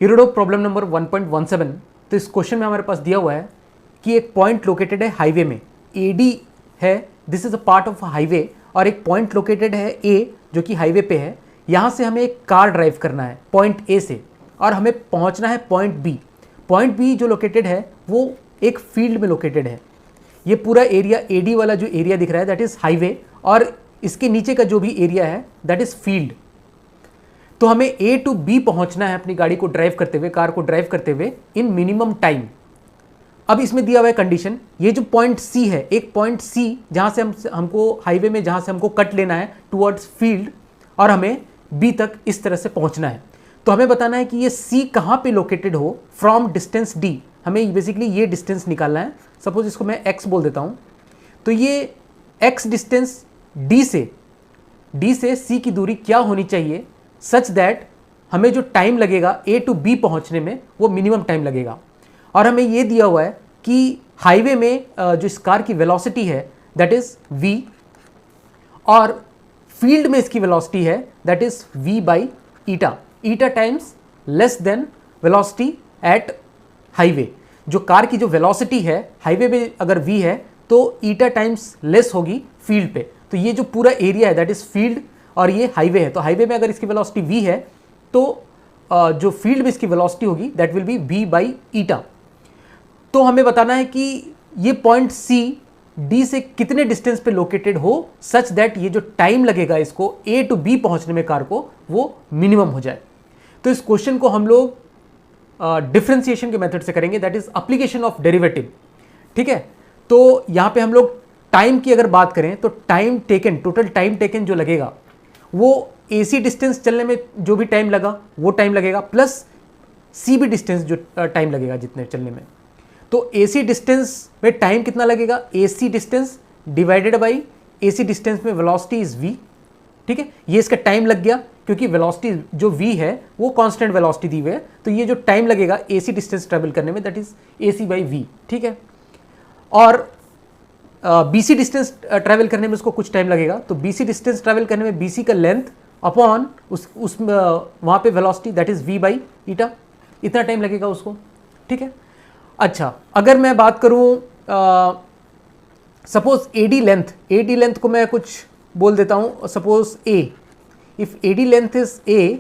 यूरोडो problem number 1.17। तो इस question में हमारे पास दिया हुआ है कि एक पॉइंट लोकेटेड है हाईवे में, AD है, this is a part of highway, और एक पॉइंट लोकेटेड है A जो कि हाईवे पे है। यहाँ से हमें एक कार ड्राइव करना है पॉइंट A से, और हमें पहुँचना है पॉइंट B। पॉइंट B जो लोकेटेड है वो एक फील्ड में लोकेटेड है। ये पूरा एरिया AD वाला जो एरिया दिख रहा है दैट इज़ हाईवे, और इसके नीचे का जो भी एरिया है दैट इज़ फील्ड। तो हमें A to B पहुंचना है अपनी गाड़ी को ड्राइव करते हुए, कार को ड्राइव करते हुए इन मिनिमम टाइम। अब इसमें दिया हुआ है कंडीशन, ये जो पॉइंट C है, एक पॉइंट C जहां से हमको हाईवे में जहां से हमको कट लेना है टुवर्ड्स फील्ड, और हमें B तक इस तरह से पहुंचना है। तो हमें बताना है कि ये C कहाँ पे लोकेटेड हो फ्रॉम डिस्टेंस D। हमें बेसिकली ये डिस्टेंस निकालना है। सपोज इसको मैं x बोल देता हूँ। तो ये x डिस्टेंस D से C की दूरी क्या होनी चाहिए सच दैट हमें जो टाइम लगेगा A to B पहुंचने में वो मिनिमम टाइम लगेगा। और हमें ये दिया हुआ है कि हाईवे में जो इस कार की वेलोसिटी है दैट इज v, और फील्ड में इसकी वेलोसिटी है that is v by eta, eta times less than velocity at highway. जो कार की जो वेलोसिटी है हाईवे में अगर v है तो ईटा टाइम्स लेस होगी फील्ड पे। तो ये जो पूरा एरिया है दैट इज फील्ड, और ये हाईवे है। तो हाईवे में अगर इसकी वेलोसिटी v है तो जो फील्ड में इसकी वेलोसिटी होगी that will B v by eta. तो हमें बताना है कि ये पॉइंट C D से कितने डिस्टेंस पे लोकेटेड हो सच दैट ये जो टाइम लगेगा इसको A to B पहुंचने में कार को वो मिनिमम हो जाए। तो इस क्वेश्चन को हम लोग डिफरेंशिएशन के मेथड से करेंगे, that is application of derivative. ठीक है, तो यहाँ पे हम लोग टाइम की अगर बात करें तो time taken, total time taken जो लगेगा वो AC डिस्टेंस चलने में जो भी टाइम लगा वो टाइम लगेगा, प्लस CB डिस्टेंस जो टाइम लगेगा जितने चलने में। तो AC डिस्टेंस में टाइम कितना लगेगा, AC distance divided by AC distance में वेलोसिटी इज v। ठीक है, ये इसका टाइम लग गया क्योंकि वेलोसिटी जो v है वो कांस्टेंट वेलोसिटी दी हुई है। तो ये जो टाइम लगेगा AC डिस्टेंस ट्रेवल करने में that is AC by v। ठीक है, और BC डिस्टेंस ट्रैवल करने में उसको कुछ टाइम लगेगा। तो BC डिस्टेंस ट्रैवल करने में BC का लेंथ अपॉन उस वहाँ पे velocity that is v by eta, इतना टाइम लगेगा उसको। ठीक है, अच्छा अगर मैं बात करूँ सपोज AD लेंथ को मैं कुछ बोल देता हूँ, suppose A, if AD length is A,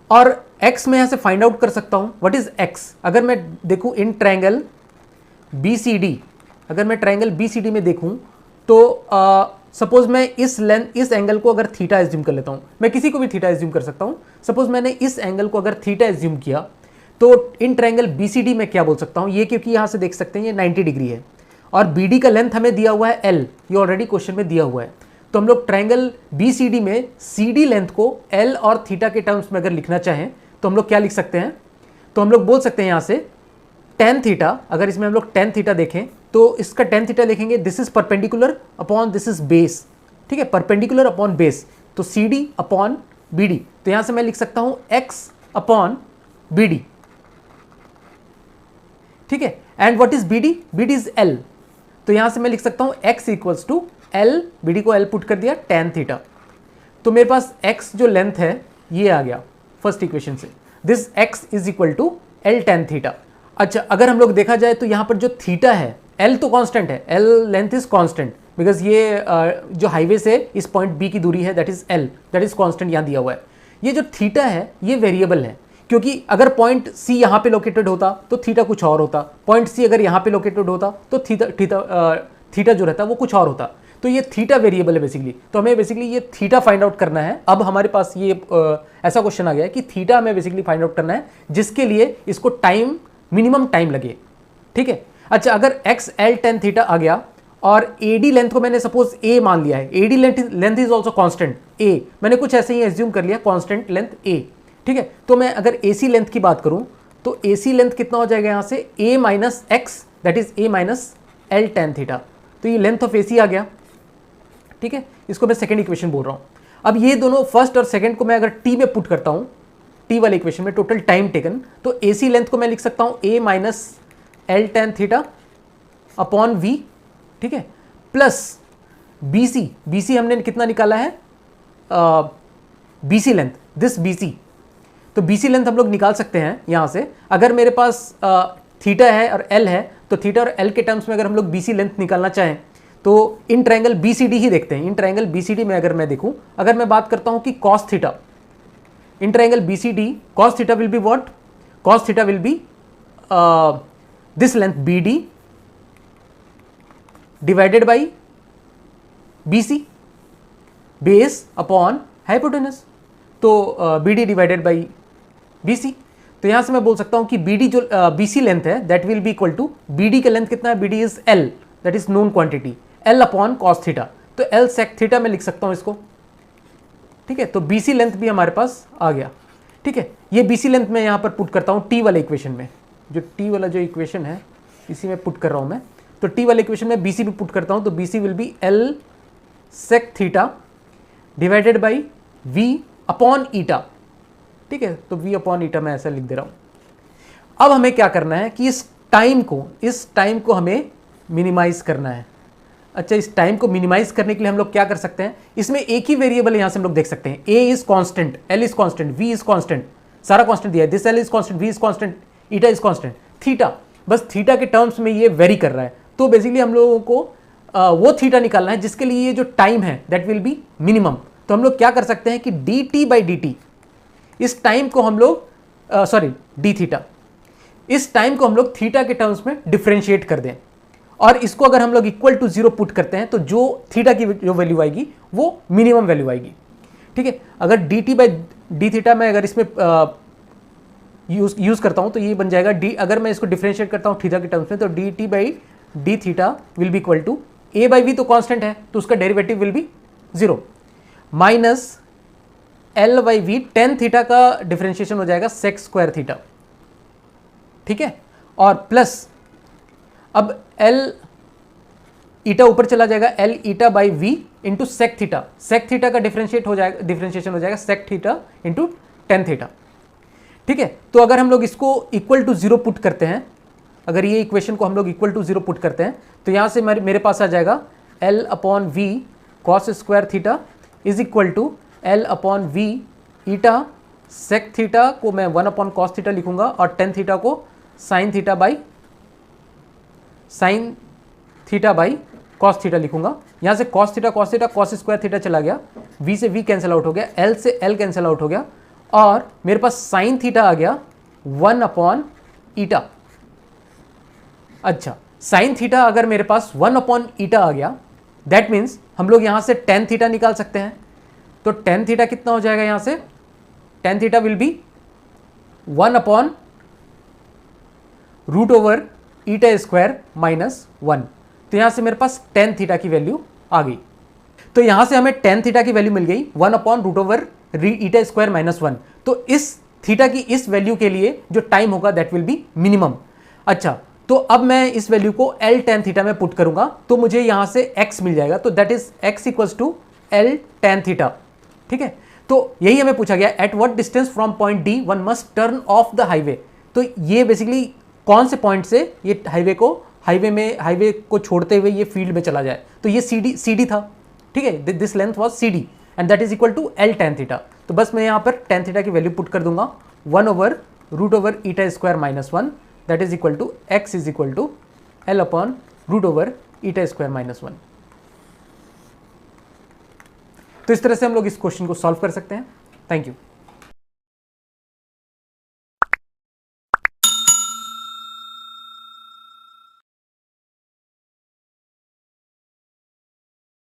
और x मैं यहाँ से फाइंड आउट कर सकता हूँ व्हाट इज x। अगर मैं देखूँ इन ट्रायंगल BCD, अगर मैं ट्रायंगल BCD में देखूं तो सपोज मैं इस एंगल को अगर थीटा एज्यूम कर लेता हूं, मैं किसी को भी थीटा एज्यूम कर सकता हूं। सपोज मैंने इस एंगल को अगर थीटा एज्यूम किया तो इन ट्रायंगल BCD में क्या बोल सकता हूं, ये क्योंकि यहां से देख सकते हैं ये 90 डिग्री है, और BD का लेंथ हमें दिया हुआ है L, ये ऑलरेडी क्वेश्चन में दिया हुआ है। तो हम लोग ट्रायंगल BCD में CD लेंथ को L और थीटा के टर्म्स में अगर लिखना चाहें तो हम लोग क्या लिख सकते हैं, तो हम लोग बोल सकते हैं यहाँ से tan थीटा, अगर इसमें हम लोग tan थीटा देखें तो इसका tan थीटा लिखेंगे this is perpendicular upon this is base. ठीक है, परपेंडिकुलर अपॉन बेस, तो CD अपॉन BD। तो यहां से मैं लिख सकता हूं x अपॉन BD। ठीक है, and what is BD, BD is L। तो यहां से मैं लिख सकता हूं x equals to L, BD को L पुट कर दिया tan थीटा। तो मेरे पास x जो लेंथ है ये आ गया फर्स्ट इक्वेशन से, this x is equal to L tan theta. अच्छा अगर हम लोग देखा जाए तो यहाँ पर जो थीटा है, L तो कांस्टेंट है, L length is constant because ये जो हाईवे से इस पॉइंट B की दूरी है that is L, that is constant यहाँ दिया हुआ है। ये जो थीटा है ये वेरिएबल है, क्योंकि अगर पॉइंट C यहाँ पे लोकेटेड होता तो थीटा कुछ और होता, पॉइंट C अगर यहाँ पे लोकेटेड होता तो थीटा जो रहता वो कुछ और होता। तो ये थीटा वेरिएबल है बेसिकली, तो हमें बेसिकली ये थीटा फाइंड आउट करना है। अब हमारे पास ये ऐसा क्वेश्चन आ गया है कि थीटा हमें बेसिकली फाइंड आउट करना है जिसके लिए इसको टाइम, मिनिमम टाइम लगे। ठीक है, अच्छा अगर x L tan थीटा आ गया और AD लेंथ को मैंने सपोज A मान लिया है, AD length is also constant A, मैंने कुछ ऐसे ही एज्यूम कर लिया कांस्टेंट लेंथ A। ठीक है, तो मैं अगर AC लेंथ की बात करूं तो AC लेंथ कितना हो जाएगा यहाँ से A minus x that is A minus L tan theta. तो ये लेंथ ऑफ AC आ गया। ठीक है, इसको मैं सेकेंड इक्वेशन बोल रहा हूँ। अब ये दोनों फर्स्ट और सेकेंड को मैं अगर T में पुट करता हूँ, T वाले इक्वेशन में टोटल टाइम टेकन, तो AC लेंथ को मैं लिख सकता हूँ A minus L tan theta upon V। ठीक है, प्लस BC हमने कितना निकाला है, BC लेंथ, दिस BC। तो BC लेंथ हम लोग निकाल सकते हैं यहाँ से। अगर मेरे पास थीटा है और L है, तो थीटा और L के टर्म्स में अगर हम लोग BC लेंथ निकालना चाहें तो इन ट्रायंगल BCD ही देखते हैं। इन ट्रायंगल BCD में अगर मैं देखूं, अगर मैं बात करता हूं कि cos theta, in triangle BCD cos theta will be what? cos theta will B this length BD divided by BC base upon hypotenuse, तो BD डिवाइडेड बाई BC। तो यहां से मैं बोल सकता हूं कि BD जो BC लेंथ है that will be equal to BD का लेंथ कितना है? BD is L, that is known quantity, L upon cos theta. तो L sec थीटा में लिख सकता हूं इसको, ठीक है। तो BC लेंथ भी हमारे पास आ गया, ठीक है। ये BC लेंथ मैं यहां पर पुट करता हूं T वाले इक्वेशन में, जो T वाला जो इक्वेशन है इसी में पुट कर रहा हूं मैं। तो T वाले इक्वेशन में BC भी पुट करता हूं, तो BC will be L sec theta divided by V upon eta, ठीक है। तो V अपॉन ईटा मैं ऐसा लिख दे रहा हूं। अब हमें क्या करना है कि इस टाइम को हमें मिनिमाइज करना है। अच्छा, इस टाइम को मिनिमाइज करने के लिए हम लोग क्या कर सकते हैं? इसमें एक ही वेरिएबल यहां से हम लोग देख सकते हैं। A is constant, L is constant, V is constant, सारा कांस्टेंट दिया है। This L is constant, V is constant, eta is constant, theta बस थीटा के टर्म्स में ये वेरी कर रहा है। तो बेसिकली हम लोगों को वो थीटा निकालना है जिसके लिए ये जो टाइम है दैट विल बी मिनिमम। तो हम लोग क्या कर सकते हैं कि dt बाई dt, इस टाइम को हम लोग डी थीटा, इस टाइम को हम लोग थीटा के टर्म्स में डिफरेंशिएट कर दें, और इसको अगर हम लोग इक्वल टू 0 पुट करते हैं तो जो थीटा की जो वैल्यू आएगी वो मिनिमम वैल्यू आएगी, ठीक है। अगर dt बाई डी थीटा मैं अगर इसमें यूज करता हूं तो ये बन जाएगा d, अगर मैं इसको डिफरेंशिएट करता हूं थीटा के टर्म्स में, तो dt by d theta will be equal to a by v, तो कांस्टेंट है तो उसका derivative will be 0, minus L by v, tan theta का डिफरेंशिएशन हो जाएगा सेक स्क्वायर थीटा, ठीक है। और प्लस अब L ईटा ऊपर चला जाएगा, L eta by v into sec theta, sec theta का डिफरेंशिएशन हो जाएगा sec theta into tan theta, ठीक है। तो अगर हम लोग इसको इक्वल टू 0 पुट करते हैं, अगर ये इक्वेशन को हम लोग इक्वल टू 0 पुट करते हैं तो यहां से मेरे पास आ जाएगा L upon v cos square theta is equal to L upon v eta sec theta को मैं 1 अपॉन कॉस थीटा लिखूंगा और टेन थीटा को sine theta by cos theta लिखूंगा। यहां से cos theta cos square theta चला गया, v से v कैंसिल आउट हो गया, L से L कैंसिल आउट हो गया, और मेरे पास साइन थीटा आ गया 1 अपॉन ईटा। अच्छा, साइन थीटा अगर मेरे पास 1 अपॉन ईटा आ गया, दैट मीन्स हम लोग यहां से टेन थीटा निकाल सकते हैं। तो टेन थीटा कितना हो जाएगा? यहां से tan theta will be 1 upon root over eta square minus 1। तो यहां से मेरे पास टेन थीटा की वैल्यू आ गई। तो यहां से हमें टेन थीटा की वैल्यू मिल गई 1 upon root over eta square minus 1। तो इस थीटा की इस वैल्यू के लिए जो टाइम होगा दैट विल बी मिनिमम। अच्छा, तो अब मैं इस वैल्यू को L टेन थीटा में पुट करूंगा तो मुझे यहां से x मिल जाएगा, तो that is x equals to L tan theta, ठीक है। तो यही हमें पूछा गया, at what distance from point D one must turn off the highway. तो ये बेसिकली कौन से पॉइंट से ये हाईवे को छोड़ते हुए ये फील्ड में चला जाए, तो ये CD था, ठीक है। This length was CD and that is equal to L tan theta. तो बस मैं यहाँ पर टेन थीटा की वैल्यू पुट कर दूंगा 1 over root over eta square minus 1, that is equal to x is equal to L upon root over eta square minus 1। तो इस तरह से हम लोग इस क्वेश्चन को सॉल्व कर सकते हैं। Thank you.